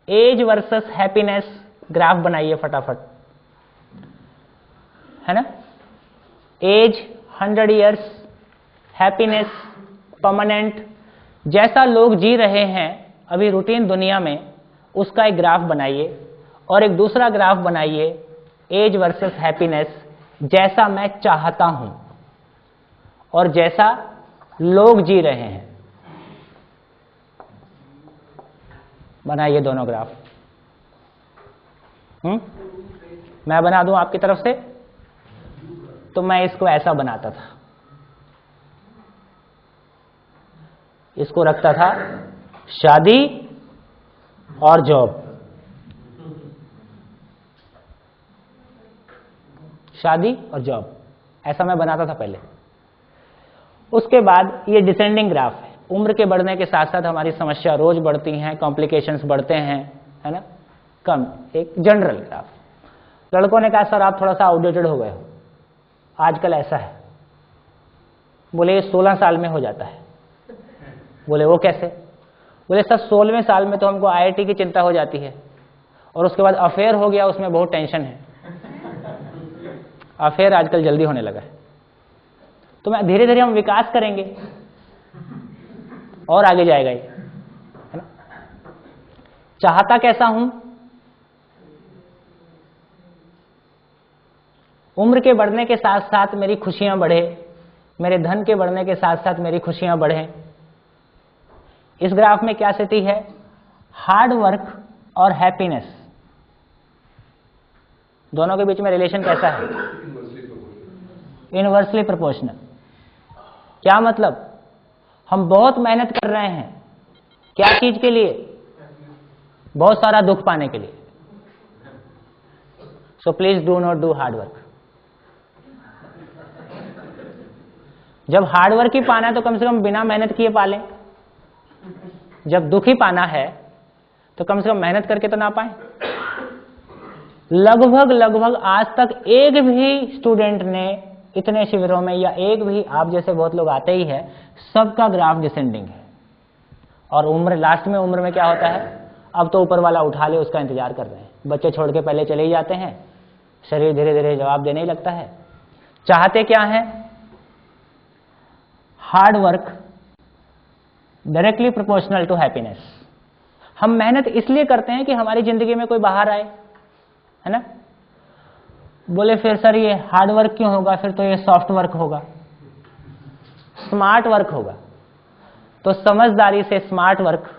As versus happiness graph बनाइए फटाफट, है ना। एज 100 ईयर्स, हैप्पीनेस परमानेंट, जैसा लोग जी रहे हैं अभी रूटीन दुनिया में, उसका एक ग्राफ बनाइए। और एक दूसरा ग्राफ बनाइए एज वर्सेस हैप्पीनेस, जैसा मैं चाहता हूं और जैसा लोग जी रहे हैं। बनाइए दोनों ग्राफ। मैं बना दूं आपकी तरफ से? तो मैं इसको ऐसा बनाता था, इसको रखता था शादी और जॉब, शादी और जॉब, ऐसा मैं बनाता था पहले। उसके बाद ये डिसेंडिंग ग्राफ है, उम्र के बढ़ने के साथ साथ हमारी समस्या रोज बढ़ती हैं, कॉम्प्लिकेशंस बढ़ते हैं, है ना, कम, एक जनरल ग्राफ। लड़कों ने कहा सर आप थोड़ा सा आउटडेटेड हो गए हो, आजकल ऐसा है। बोले ये 16 साल में हो जाता है। बोले वो कैसे? बोले सर 16वें साल में तो हमको IIT की चिंता हो जाती है, और उसके बाद अफेयर हो गया, उसमें बहुत टेंशन है। अफेयर आजकल जल्दी होने लगा है। तो मैं धीरे धीरे हम विकास करेंगे और आगे जाएगा ये, है ना। चाहता कैसा हूं? उम्र के बढ़ने के साथ साथ मेरी खुशियां बढ़े, मेरे धन के बढ़ने के साथ साथ मेरी खुशियां बढ़े। इस ग्राफ में क्या स्थिति है? हार्ड वर्क और हैप्पीनेस, दोनों के बीच में रिलेशन कैसा है? Inversely proportional. क्या मतलब? हम बहुत मेहनत कर रहे हैं, क्या चीज के लिए? बहुत सारा दुख पाने के लिए। So please do not do hard work. जब हार्ड वर्क ही पाना है तो कम से कम बिना मेहनत किए पालें। जब दुख ही पाना है तो कम से कम मेहनत करके तो ना पाए। लगभग आज तक एक भी स्टूडेंट ने इतने शिविरों में, या एक भी, आप जैसे बहुत लोग आते ही है, सबका ग्राफ डिसेंडिंग है। और उम्र, लास्ट में उम्र में क्या होता है? अब तो ऊपर वाला उठा ले उसका इंतजार कर रहे हैं। बच्चे छोड़ के पहले चले ही जाते हैं, शरीर धीरे धीरे जवाब देने ही लगता है। चाहते क्या है? Hard work directly proportional to happiness. हम मेहनत इसलिए करते हैं कि हमारी जिंदगी में कोई बाहर आए, है ना। बोले फिर सर ये हार्ड वर्क क्यों होगा? फिर तो ये सॉफ्ट वर्क होगा, स्मार्ट वर्क होगा। तो समझदारी से स्मार्ट वर्क,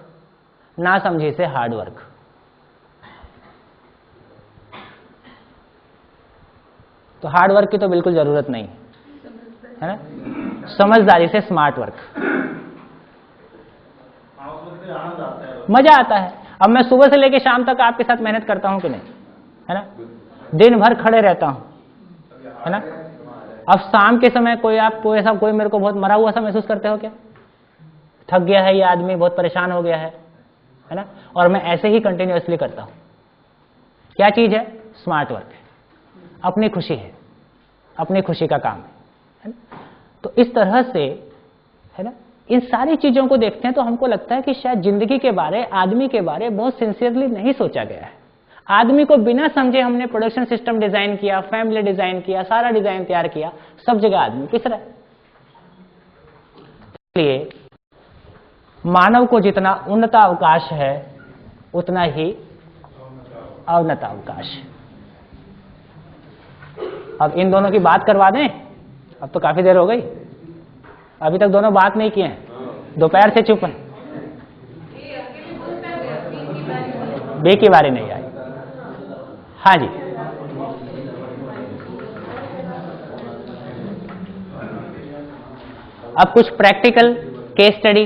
ना समझी से हार्ड वर्क। तो हार्ड वर्क की तो बिल्कुल जरूरत नहीं है ना, समझदारी से स्मार्ट वर्क। मजा आता है। अब मैं सुबह से लेकर शाम तक आपके साथ मेहनत करता हूं कि नहीं, है ना, दिन भर खड़े रहता हूं, है ना। अब शाम के समय कोई मेरे को बहुत मरा हुआ सा महसूस करते हो क्या? थक गया है ये आदमी, बहुत परेशान हो गया है ना। और मैं ऐसे ही कंटिन्यूअसली करता हूं। क्या चीज है? स्मार्ट वर्क है, अपनी खुशी है, अपनी खुशी का काम है ना। तो इस तरह से, है ना, इन सारी चीजों को देखते हैं तो हमको लगता है कि शायद जिंदगी के बारे, आदमी के बारे बहुत सिंसियरली नहीं सोचा गया है। आदमी को बिना समझे हमने प्रोडक्शन सिस्टम डिजाइन किया, फैमिली डिजाइन किया, सारा डिजाइन तैयार किया, सब जगह आदमी किस रहा है। इसलिए मानव को जितना उन्नत अवकाश है उतना ही अवनत अवकाश। अब इन दोनों की बात करवा दें, अब तो काफी देर हो गई, अभी तक दोनों बात नहीं किए हैं, दोपहर से चुप हैं। बी की बारी नहीं आई। हाँ जी, अब कुछ प्रैक्टिकल केस स्टडी।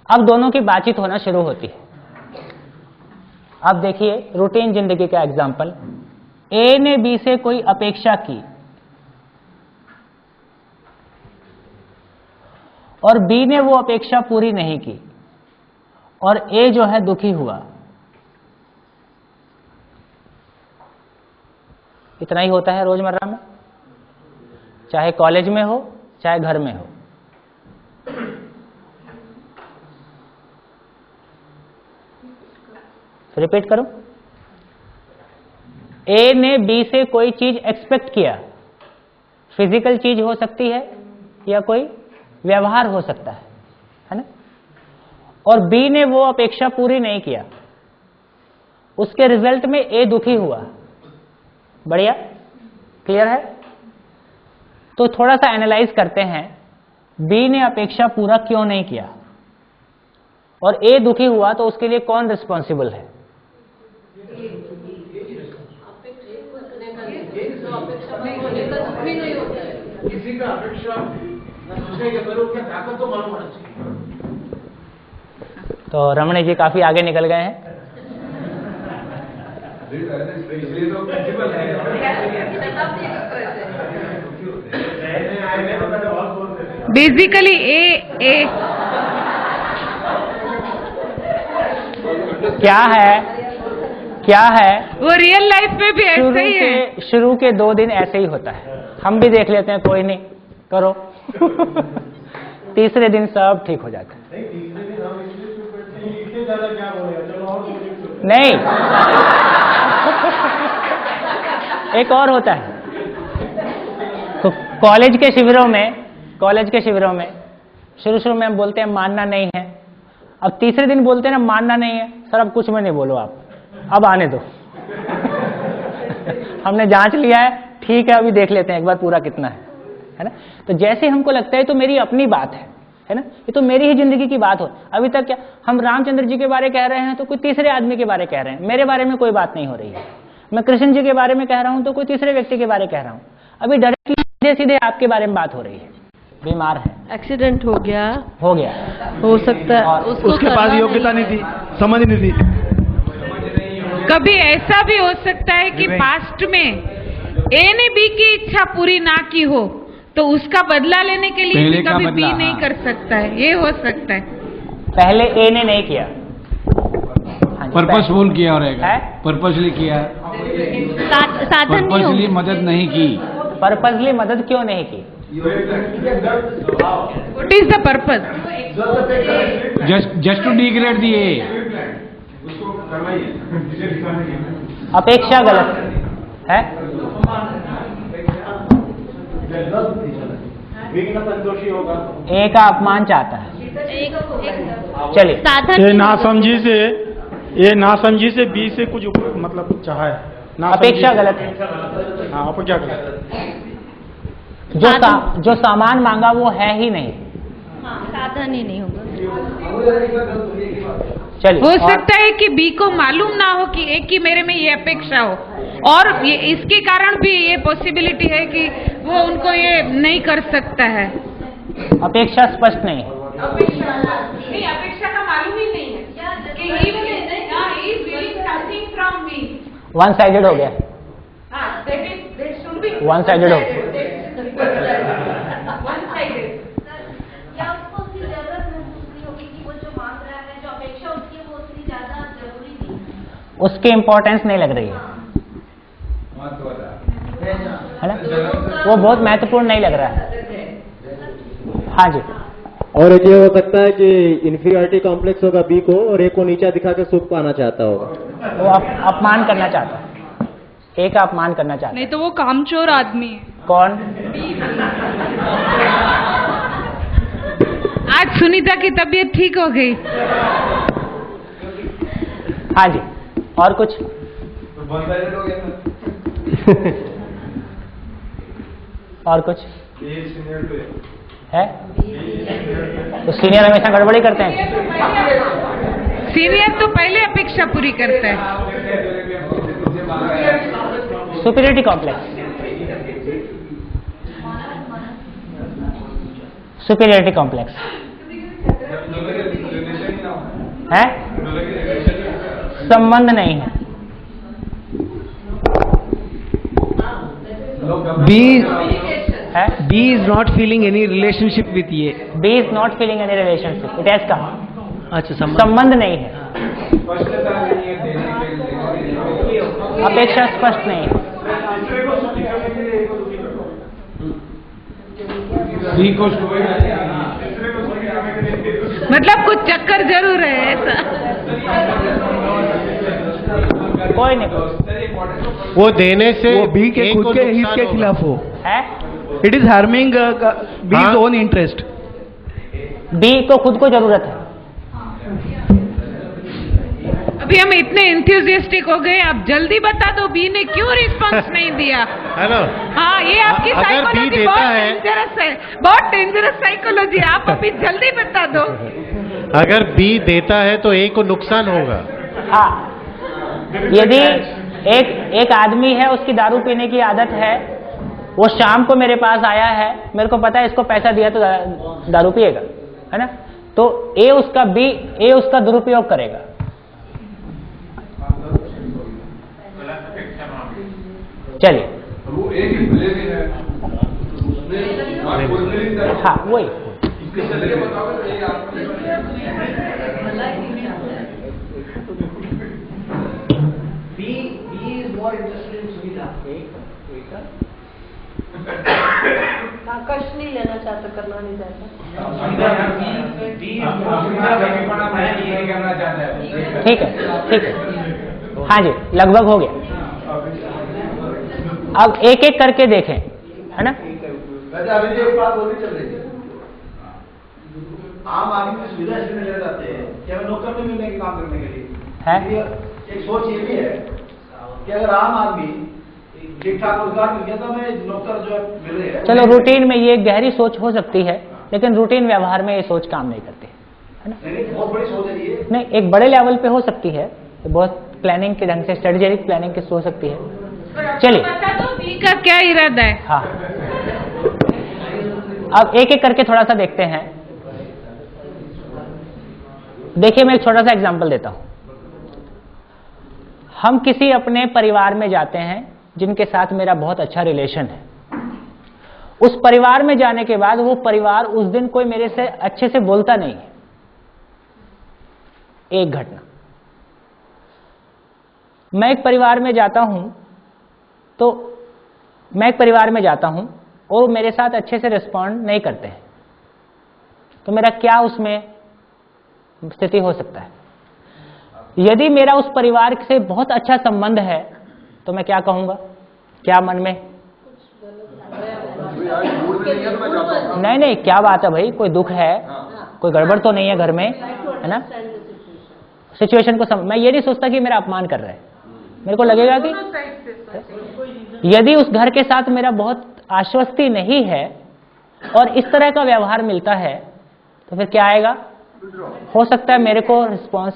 अब दोनों की बातचीत होना शुरू होती है। अब देखिए रूटीन जिंदगी का एग्जाम्पल। ए ने बी से कोई अपेक्षा की और बी ने वो अपेक्षा पूरी नहीं की, और ए जो है दुखी हुआ। इतना ही होता है रोजमर्रा में, चाहे कॉलेज में हो चाहे घर में हो। रिपीट करूं, ए ने बी से कोई चीज एक्सपेक्ट किया, फिजिकल चीज हो सकती है या कोई व्यवहार हो सकता है ना, और बी ने वो अपेक्षा पूरी नहीं किया, उसके रिजल्ट में ए दुखी हुआ। बढ़िया, क्लियर है? तो थोड़ा सा एनालाइज करते हैं, बी ने अपेक्षा पूरा क्यों नहीं किया और ए दुखी हुआ, तो उसके लिए कौन रिस्पॉन्सिबल है? किसी का अपेक्षा ताकत तो मालूम होना चाहिए। तो रमणी जी काफी आगे निकल गए हैं। बेसिकली ए क्या है वो रियल लाइफ में भी ऐसा ही है। शुरू के 2 दिन ऐसे ही होता है, हम भी देख लेते हैं, कोई नहीं करो तीसरे दिन सब ठीक हो जाता है। नहीं एक और होता है, तो कॉलेज के शिविरों में शुरू में हम बोलते हैं मानना नहीं है, अब तीसरे दिन बोलते हैं ना मानना नहीं है, सर अब कुछ में नहीं बोलो, आप अब आने दो हमने जांच लिया है, ठीक है अभी देख लेते हैं एक बार पूरा कितना है ना। तो जैसे हमको लगता है तो मेरी अपनी बात है ना, ये तो मेरी ही जिंदगी की बात हो। अभी तक क्या हम रामचंद्र जी के बारे कह रहे हैं तो कोई तीसरे आदमी के बारे कह रहे हैं, मेरे बारे में कोई बात नहीं हो रही है। मैं कृष्ण जी के बारे में कह रहा हूं तो कोई तीसरे व्यक्ति के बारे कह रहा हूं। अभी डायरेक्टली सीधे आपके बारे में बात हो रही है, बीमार है, एक्सीडेंट हो गया हो सकता है, उसके पास योग्यता नहीं थी, समझ नहीं थी। कभी ऐसा भी हो सकता है कि पास्ट में ए ने बी की इच्छा पूरी ना की हो, तो उसका बदला लेने के लिए भी कभी बी नहीं कर सकता है, ये हो सकता है। पहले ए ने नहीं किया, पर्पसफुल किया रहेगा, पर्पसली किया, पर्पसली मदद नहीं की। पर्पसली मदद क्यों नहीं की? What is the purpose? Just to degrade the ए। अपेक्षा गलत है, ए का अपमान चाहता है। चलिए, ये नासमझी से बी से कुछ मतलब चाहा है, अपेक्षा गलत है। हाँ, अपेक्षा गलत। जो सामान मांगा वो है ही नहीं, साधन ही नहीं होगा। चलिए, हो सकता है कि बी को मालूम ना हो कि ए की मेरे में ये अपेक्षा हो, और ये इसके कारण भी ये पॉसिबिलिटी है कि वो उनको ये नहीं कर सकता है। अपेक्षा स्पष्ट नहीं है, अपेक्षा का मालूम ही नहीं है कि he is willing something from me। One sided हो गया, that should be one sided हो गया। one sided। या उसको उसकी जरूरत महसूस नहीं होगी कि वो जो मांग रहा है, जो अपेक्षा उसकी है, वो उतनी ज्यादा जरूरी नहीं है, उसकी इम्पोर्टेंस नहीं लग रही है ना, वो बहुत महत्वपूर्ण नहीं लग रहा है। हाँ जी। और ये हो सकता है कि इंफीरियरिटी कॉम्प्लेक्स होगा बी को, और ए को नीचा दिखा के सुख पाना चाहता होगा, वो अपमान करना चाहता है, ए का अपमान करना चाहता है। नहीं तो वो कामचोर आदमी है। कौन? आज सुनीता की तबीयत ठीक हो गई। हाँ जी, और कुछ? और कुछ है? तो सीनियर हमेशा गड़बड़ी करते हैं। सीनियर तो पहले अपेक्षा पूरी करता है। सुपीरियरिटी कॉम्प्लेक्स, सुपीरियरिटी कॉम्प्लेक्स है, संबंध नहीं है। B is not feeling any relationship with A. B is not feeling any relationship. It has कहा। अच्छा, संबंध नहीं है, अपेक्षा स्पष्ट नहीं है। मतलब कुछ चक्कर जरूर है ऐसा। कोई नहीं। वो देने से वो बी के A खुद को के हित नुकसान के होगा। खिलाफ हो। है इट इज हार्मिंग बीज ओन इंटरेस्ट। बी को खुद को जरूरत है। अभी हम इतने इंथ्यूजियास्टिक हो गए, आप जल्दी बता दो बी ने क्यों रिस्पांस नहीं दिया। है ना? हाँ, ये आपकी अगर B साइकोलॉजी देता बहुत है- डेंजरस है, बहुत डेंजरस साइकोलॉजी। आप अभी जल्दी बता दो। अगर बी देता है तो A को नुकसान होगा। हाँ, यदि एक आदमी है, उसकी दारू पीने की आदत है, वो शाम को मेरे पास आया है, मेरे को पता है इसको पैसा दिया तो दारू पिएगा, है ना? तो ए उसका दुरुपयोग करेगा। चलिए, हाँ वही। कष्ट नहीं लेना चाहता, करना नहीं चाहता। ठीक है, ठीक है, हाँ जी, लगभग हो गया। अब एक एक करके देखें, है ना? अभी जो बात बोलनी चल रही है, आम आदमी की सुविधा इसलिए मिलने जाते हैं कि हमें नौकर नहीं मिलने के काम करने के लिए है? एक सोच ये भी है कि अगर आम आदमी ठीक ठाक रोजगार मिल गया तो हमें नौकर जो है मिल रहे हैं। चलो, रूटीन में ये गहरी सोच हो सकती है, लेकिन रूटीन व्यवहार में ये सोच काम नहीं करती है ना? नहीं, बहुत बड़ी सोच है ये। नहीं, एक बड़े लेवल पे हो सकती है, बहुत प्लानिंग के ढंग से, स्ट्रेटेजिक प्लानिंग की हो सकती है। चलिए, बता दो बी का क्या इरादा है। हाँ, अब एक एक करके थोड़ा सा देखते हैं। देखिए, मैं एक छोटा सा एग्जांपल देता हूं। हम किसी अपने परिवार में जाते हैं जिनके साथ मेरा बहुत अच्छा रिलेशन है। उस परिवार में जाने के बाद वो परिवार उस दिन कोई मेरे से अच्छे से बोलता नहीं है। एक घटना, मैं एक परिवार में जाता हूं और मेरे साथ अच्छे से रिस्पॉन्ड नहीं करते हैं, तो मेरा क्या उसमें स्थिति हो सकता है? यदि मेरा उस परिवार से बहुत अच्छा संबंध है तो मैं क्या कहूंगा? क्या मन में? नहीं, क्या बात है भाई, कोई दुख है, कोई गड़बड़ तो नहीं है घर में, है ना? सिचुएशन को मैं ये नहीं सोचता कि मेरा अपमान कर रहा है। मेरे को लगेगा कि यदि उस घर के साथ मेरा बहुत आश्वस्ति नहीं है और इस तरह का व्यवहार मिलता है, तो फिर क्या आएगा? हो सकता है मेरे को रिस्पॉन्स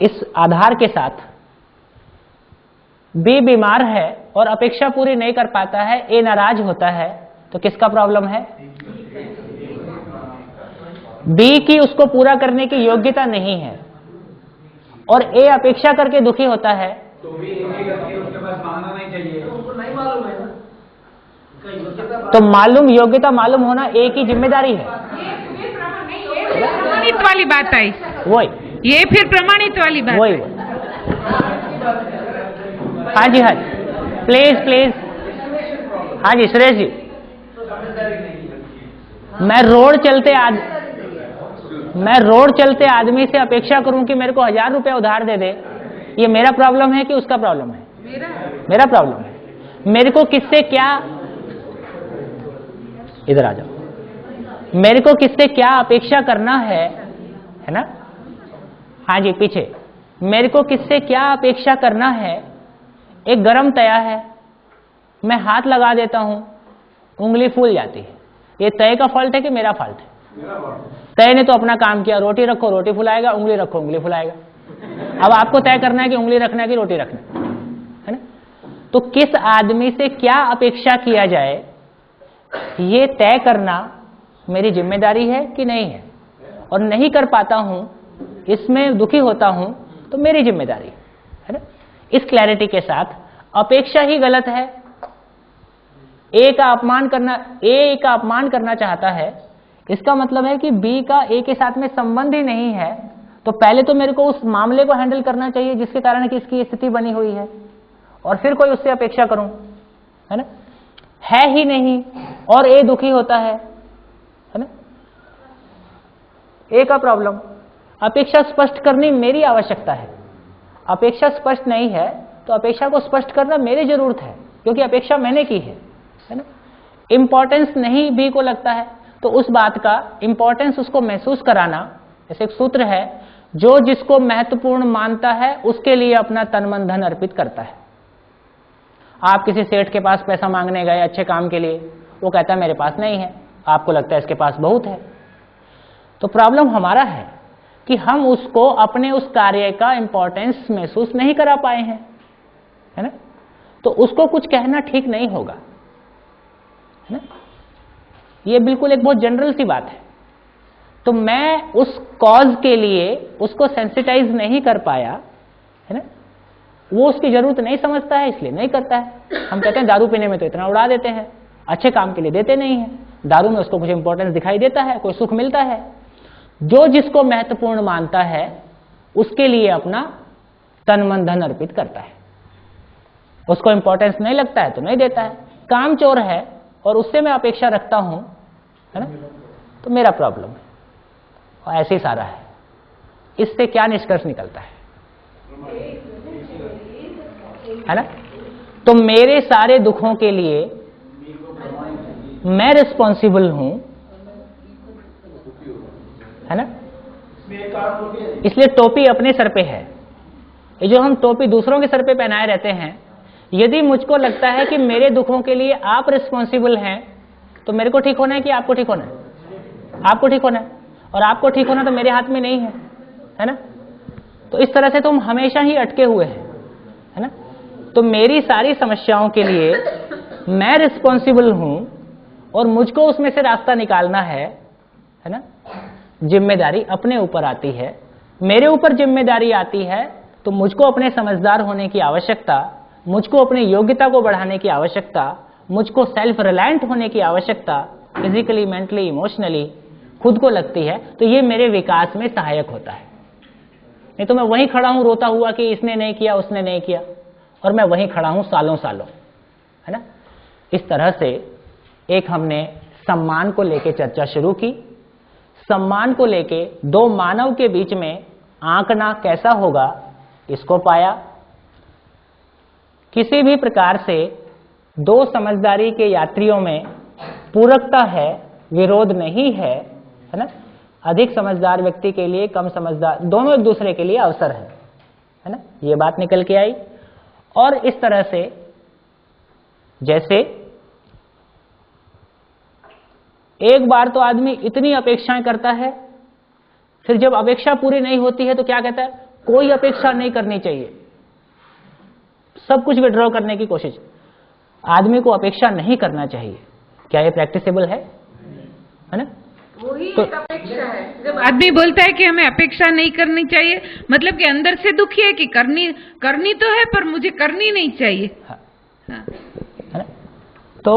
इस आधार के साथ बी बीमार है और अपेक्षा पूरी नहीं कर पाता है, ए नाराज होता है, तो किसका प्रॉब्लम है? बी की उसको पूरा करने की योग्यता नहीं है और ए अपेक्षा करके दुखी होता है। तो योग्यता मालूम होना ए की जिम्मेदारी है। प्रमाणित वाली बात आई, वही ये फिर प्रमाणित वाली बात। वही। हाँ जी, प्लीज। हाँ जी, सुरेश जी, मैं रोड चलते आदमी से अपेक्षा करूं कि मेरे को 1000 रुपया उधार दे दे, ये मेरा प्रॉब्लम है कि उसका प्रॉब्लम है? मेरा प्रॉब्लम है। मेरे को किससे क्या, इधर आ जाओ, मेरे को किससे क्या अपेक्षा करना है ना? हाँ जी, पीछे। मेरे को किससे क्या अपेक्षा करना है? एक गरम तया है, मैं हाथ लगा देता हूं, उंगली फूल जाती है। ये तय का फॉल्ट है कि मेरा फॉल्ट है? तय ने तो अपना काम किया, रोटी रखो रोटी फुलाएगा, उंगली रखो उंगली फुलाएगा। अब आपको तय करना है कि उंगली रखना है कि रोटी रखना है ना? तो किस आदमी से क्या अपेक्षा किया जाए, ये तय करना मेरी जिम्मेदारी है कि नहीं है? और नहीं कर पाता हूं, इसमें दुखी होता हूं, तो मेरी जिम्मेदारी है ना? इस क्लैरिटी के साथ अपेक्षा ही गलत है। ए का अपमान करना चाहता है, इसका मतलब है कि बी का ए के साथ में संबंध ही नहीं है। तो पहले तो मेरे को उस मामले को हैंडल करना चाहिए जिसके कारण कि इसकी स्थिति बनी हुई है, और फिर कोई उससे अपेक्षा करूं, है ना? है ही नहीं और ए दुखी होता है ना? ए का प्रॉब्लम। अपेक्षा स्पष्ट करनी मेरी आवश्यकता है। अपेक्षा स्पष्ट नहीं है तो अपेक्षा को स्पष्ट करना मेरी जरूरत है, क्योंकि अपेक्षा मैंने की है ना। इंपॉर्टेंस नहीं बी को लगता है तो उस बात का इंपॉर्टेंस उसको महसूस कराना। जैसे एक सूत्र है, जो जिसको महत्वपूर्ण मानता है उसके लिए अपना तन मन धन अर्पित करता है। आप किसी सेठ के पास पैसा मांगने गए अच्छे काम के लिए, वो कहता है मेरे पास नहीं है, आपको लगता है इसके पास बहुत है। तो प्रॉब्लम हमारा है कि हम उसको अपने उस कार्य का इंपॉर्टेंस महसूस नहीं करा पाए हैं, है ना। तो उसको कुछ कहना ठीक नहीं होगा, है ना। ये बिल्कुल एक बहुत जनरल सी बात है। तो मैं उस कॉज के लिए उसको सेंसिटाइज नहीं कर पाया, है ना। वो उसकी जरूरत नहीं समझता है इसलिए नहीं करता है। हम कहते हैं दारू पीने में तो इतना उड़ा देते हैं, अच्छे काम के लिए देते नहीं है। दारू में उसको कुछ इंपॉर्टेंस दिखाई देता है, कोई सुख मिलता है। जो जिसको महत्वपूर्ण मानता है उसके लिए अपना तन मन धन अर्पित करता है। उसको इंपॉर्टेंस नहीं लगता है तो नहीं देता है। काम चोर है और उससे मैं अपेक्षा रखता हूं, है ना, तो मेरा प्रॉब्लम है। और ऐसे ही सारा है। इससे क्या निष्कर्ष निकलता है ना। तो मेरे सारे दुखों के लिए मैं रिस्पॉन्सिबल हूं, है ना। इसलिए टोपी अपने सर पे है। ये जो हम टोपी दूसरों के सर पे पहनाए रहते हैं, यदि मुझको लगता है कि मेरे दुखों के लिए आप रिस्पॉन्सिबल हैं तो मेरे को ठीक होना है कि आपको ठीक होना है? आपको ठीक होना है, और आपको ठीक होना तो मेरे हाथ में नहीं है ना। तो इस तरह से तुम हमेशा ही अटके हुए हैं, है ना। तो मेरी सारी समस्याओं के लिए मैं रिस्पॉन्सिबल हूं और मुझको उसमें से रास्ता निकालना है ना। जिम्मेदारी अपने ऊपर आती है, मेरे ऊपर जिम्मेदारी आती है तो मुझको अपने समझदार होने की आवश्यकता, मुझको अपनी योग्यता को बढ़ाने की आवश्यकता, मुझको सेल्फ रिलायंट होने की आवश्यकता, फिजिकली, मेंटली, इमोशनली खुद को लगती है। तो ये मेरे विकास में सहायक होता है। नहीं तो मैं वहीं खड़ा हूं रोता हुआ कि इसने नहीं किया, उसने नहीं किया, और मैं वहीं खड़ा हूं सालों सालों, है ना। इस तरह से एक हमने सम्मान को लेके चर्चा शुरू की। सम्मान को लेके दो मानव के बीच में आंकना कैसा होगा इसको पाया। किसी भी प्रकार से दो समझदारी के यात्रियों में पूरकता है, विरोध नहीं है ना। अधिक समझदार व्यक्ति के लिए कम समझदार, दोनों एक दूसरे के लिए अवसर है ना। ये बात निकल के आई। और इस तरह से जैसे एक बार तो आदमी इतनी अपेक्षाएं करता है, फिर जब अपेक्षा पूरी नहीं होती है तो क्या कहता है, कोई अपेक्षा नहीं करनी चाहिए, सब कुछ विड्रॉ करने की कोशिश। आदमी को अपेक्षा नहीं करना चाहिए। क्या ये प्रैक्टिसेबल है ना। वही तो एक अपेक्षा है। जब आदमी बोलता है कि हमें अपेक्षा नहीं करनी चाहिए, मतलब कि अंदर से दुखी है कि करनी तो है पर मुझे करनी नहीं चाहिए। हाँ। है ना। तो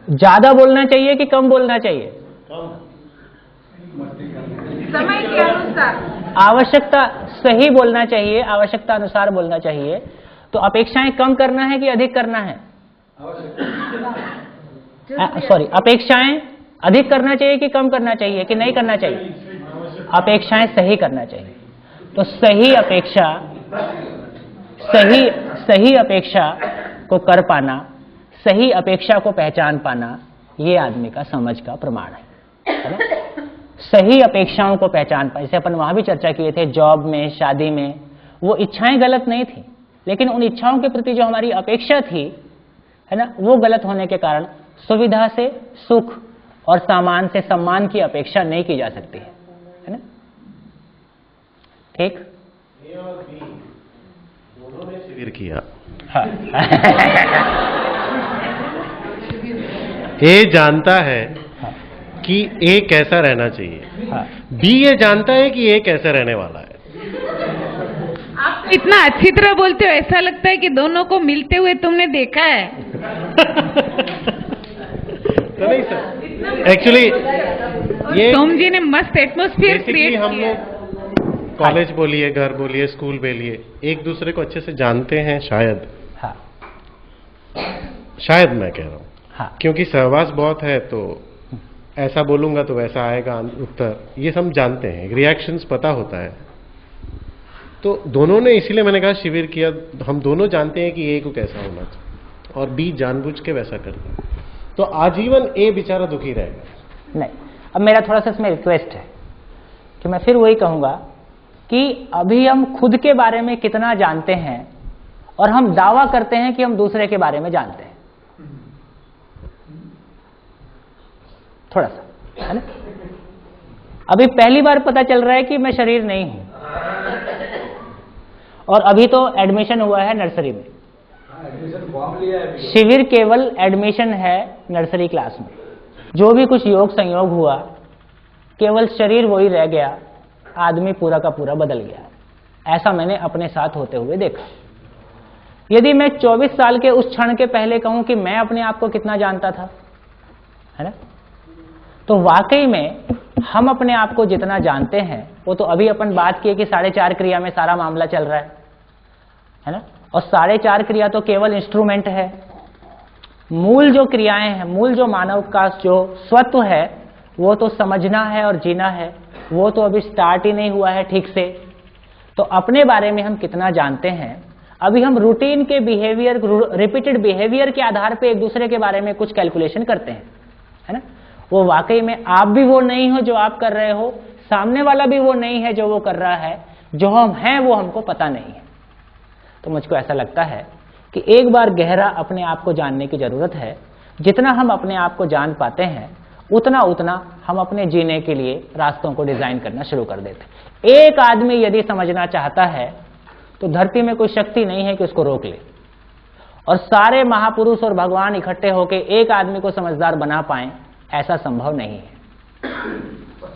ज्यादा बोलना चाहिए कि कम बोलना चाहिए? समय के अनुसार आवश्यकता सही बोलना चाहिए, आवश्यकता अनुसार बोलना चाहिए। तो अपेक्षाएं कम करना है कि अधिक करना है? सॉरी, अपेक्षाएं अधिक करना चाहिए कि कम करना चाहिए कि नहीं करना चाहिए? अपेक्षाएं सही करना चाहिए। तो सही अपेक्षा को कर पाना, सही अपेक्षा को पहचान पाना, ये आदमी का समझ का प्रमाण है ना। सही अपेक्षाओं को पहचान पाए, जैसे अपन वहां भी चर्चा किए थे, जॉब में, शादी में, वो इच्छाएं गलत नहीं थी, लेकिन उन इच्छाओं के प्रति जो हमारी अपेक्षा थी, है ना, वो गलत होने के कारण सुविधा से सुख और सामान से सम्मान की अपेक्षा नहीं की जा सकती है ना। ठीक। ए और बी दोनों ने शिविर किया। हाँ। ए जानता है कि ए कैसा रहना चाहिए, हाँ। बी ये जानता है कि ए कैसा रहने वाला है। आप इतना अच्छी तरह बोलते हो, ऐसा लगता है कि दोनों को मिलते हुए तुमने देखा है। तो नहीं सर, एक्चुअली ये सोम जी ने मस्त एटमॉस्फेयर क्रिएट हम किया। लोग कॉलेज बोलिए, घर बोलिए, स्कूल बोलिए, एक दूसरे को अच्छे से जानते हैं शायद। हाँ। शायद मैं कह रहा हूँ, हाँ। क्योंकि सहवास बहुत है तो ऐसा बोलूंगा तो वैसा आएगा उत्तर, ये सब जानते हैं, रिएक्शंस पता होता है। तो दोनों ने, इसीलिए मैंने कहा शिविर किया, हम दोनों जानते हैं कि ए को कैसा होना चाहिए और बी जानबूझ के वैसा करता है, तो आजीवन ए बेचारा दुखी रहेगा। नहीं, अब मेरा थोड़ा सा इसमें रिक्वेस्ट है कि मैं फिर वही कहूंगा कि अभी हम खुद के बारे में कितना जानते हैं और हम दावा करते हैं कि हम दूसरे के बारे में जानते हैं, थोड़ा सा, है ना। अभी पहली बार पता चल रहा है कि मैं शरीर नहीं हूं, और अभी तो एडमिशन हुआ है नर्सरी में। शिविर केवल एडमिशन है नर्सरी क्लास में। जो भी कुछ योग संयोग हुआ, केवल शरीर वही रह गया, आदमी पूरा का पूरा बदल गया। ऐसा मैंने अपने साथ होते हुए देखा। यदि मैं 24 साल के उस क्षण के पहले कहूं कि मैं अपने आप को कितना जानता था, है ना, तो वाकई में हम अपने आप को जितना जानते हैं, वो तो अभी अपन बात किए कि 4.5 क्रिया में सारा मामला चल रहा है ना। और 4.5 क्रिया तो केवल इंस्ट्रूमेंट है। मूल जो क्रियाएं हैं, मूल जो मानव का जो स्वत्व है, वो तो समझना है और जीना है, वो तो अभी स्टार्ट ही नहीं हुआ है ठीक से। तो अपने बारे में हम कितना जानते हैं, अभी हम रूटीन के बिहेवियर, रिपीटेड बिहेवियर के आधार पे एक दूसरे के बारे में कुछ कैलकुलेशन करते हैं, है ना। वो वाकई में आप भी वो नहीं हो जो आप कर रहे हो, सामने वाला भी वो नहीं है जो वो कर रहा है, जो हम हैं वो हमको पता नहीं है। तो मुझको ऐसा लगता है कि एक बार गहरा अपने आप को जानने की जरूरत है। जितना हम अपने आप को जान पाते हैं, उतना उतना हम अपने जीने के लिए रास्तों को डिजाइन करना शुरू कर देते। एक आदमी यदि समझना चाहता है तो धरती में कोई शक्ति नहीं है कि उसको रोक ले, और सारे महापुरुष और भगवान इकट्ठे होकर एक आदमी को समझदार बना पाए, ऐसा संभव नहीं है।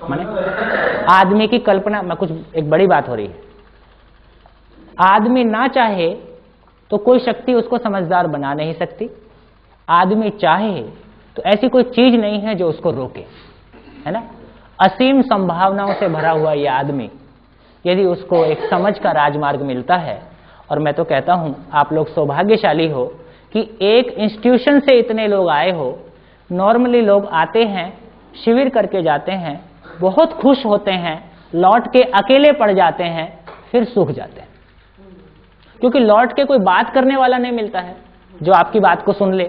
माने आदमी की कल्पना में कुछ एक बड़ी बात हो रही है। आदमी ना चाहे तो कोई शक्ति उसको समझदार बना नहीं सकती। आदमी चाहे तो ऐसी कोई चीज नहीं है जो उसको रोके, है ना। असीम संभावनाओं से भरा हुआ यह आदमी, यदि उसको एक समझ का राजमार्ग मिलता है, और मैं तो कहता हूं आप लोग सौभाग्यशाली हो कि एक इंस्टीट्यूशन से इतने लोग आए हो। नॉर्मली लोग आते हैं, शिविर करके जाते हैं, बहुत खुश होते हैं, लौट के अकेले पड़ जाते हैं, फिर सूख जाते हैं, क्योंकि लौट के कोई बात करने वाला नहीं मिलता है जो आपकी बात को सुन ले,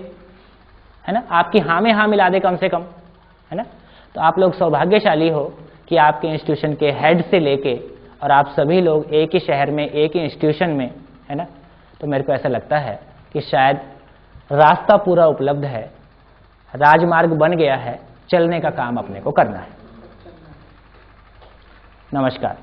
है ना, आपकी हाँ में हाँ मिला दे कम से कम, है ना। तो आप लोग सौभाग्यशाली हो कि आपके इंस्टीट्यूशन के हेड से लेके और आप सभी लोग एक ही शहर में, एक ही इंस्टीट्यूशन में, है ना। तो मेरे को ऐसा लगता है कि शायद रास्ता पूरा उपलब्ध है, राजमार्ग बन गया है, चलने का काम अपने को करना है। नमस्कार।